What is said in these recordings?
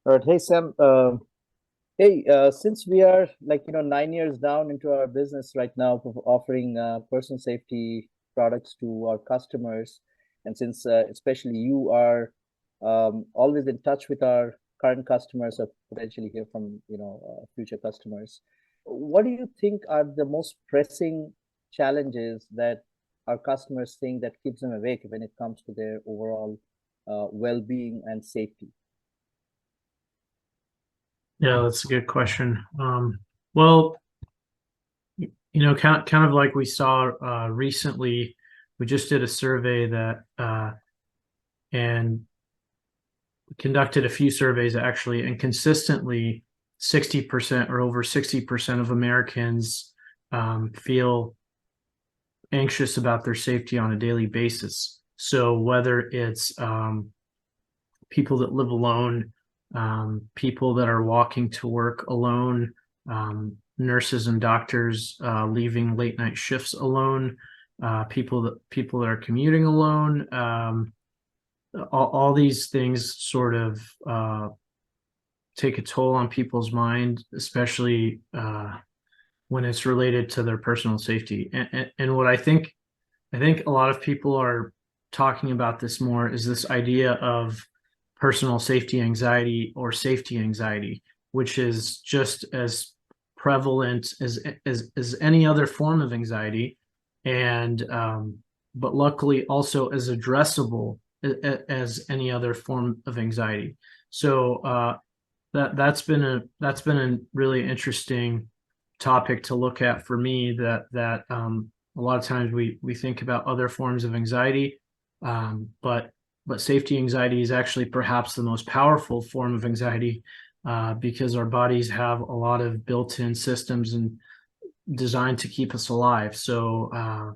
All right. Hey, Sam. Since we are 9 years down into our business right now, of offering personal safety products to our customers, and since especially you are always in touch with our current customers or potentially hear from future customers, what do you think are the most pressing challenges that our customers think that keeps them awake when it comes to their overall well-being and safety? Yeah, that's a good question. Well, kind of like we saw recently, we just did a survey that and conducted a few surveys actually, and consistently 60% or over 60% of Americans feel anxious about their safety on a daily basis. So whether it's people that live alone, people that are walking to work alone, nurses and doctors leaving late night shifts alone, people that are commuting alone. All these things sort of take a toll on people's mind, especially when it's related to their personal safety. And what I think a lot of people are talking about this more is this idea of personal safety anxiety or safety anxiety, which is just as prevalent as any other form of anxiety, and but luckily also as addressable as any other form of anxiety. So that's been a really interesting topic to look at for me. That a lot of times we think about other forms of anxiety, but safety anxiety is actually perhaps the most powerful form of anxiety, because our bodies have a lot of built-in systems and designed to keep us alive. So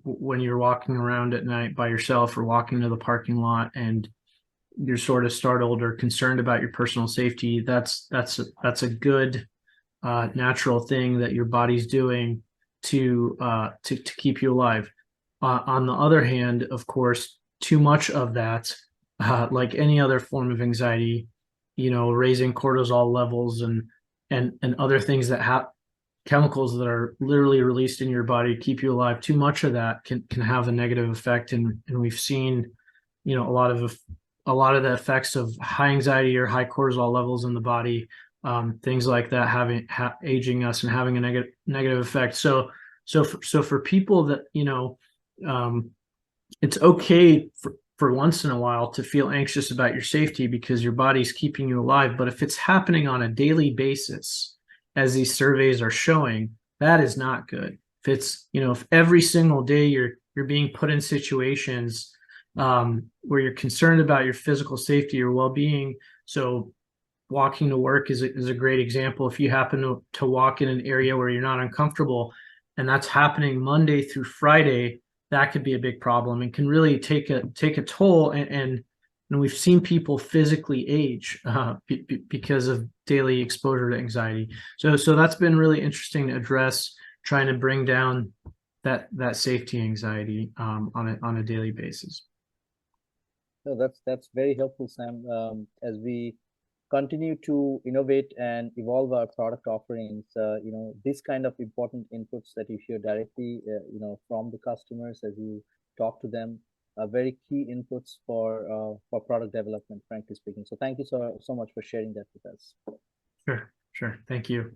when you're walking around at night by yourself or walking to the parking lot and you're sort of startled or concerned about your personal safety, that's a good natural thing that your body's doing to keep you alive. On the other hand, of course, too much of that, like any other form of anxiety, raising cortisol levels and other things that have chemicals that are literally released in your body to keep you alive. Too much of that can have a negative effect, and we've seen, a lot of the effects of high anxiety or high cortisol levels in the body, things like that having aging us and having a negative effect. So for people that it's okay for once in a while to feel anxious about your safety because your body's keeping you alive. But if it's happening on a daily basis, as these surveys are showing, that is not good. If every single day you're being put in situations where you're concerned about your physical safety or well-being. So walking to work is a great example. If you happen to walk in an area where you're not uncomfortable, and that's happening Monday through Friday, that could be a big problem and can really take a toll. And we've seen people physically age because of daily exposure to anxiety. So that's been really interesting to address, trying to bring down that safety anxiety on a daily basis. No, that's very helpful, Sam. As we continue to innovate and evolve our product offerings, this kind of important inputs that you hear directly, from the customers as you talk to them, are very key inputs for product development, frankly speaking. So thank you so much for sharing that with us. Sure. Thank you.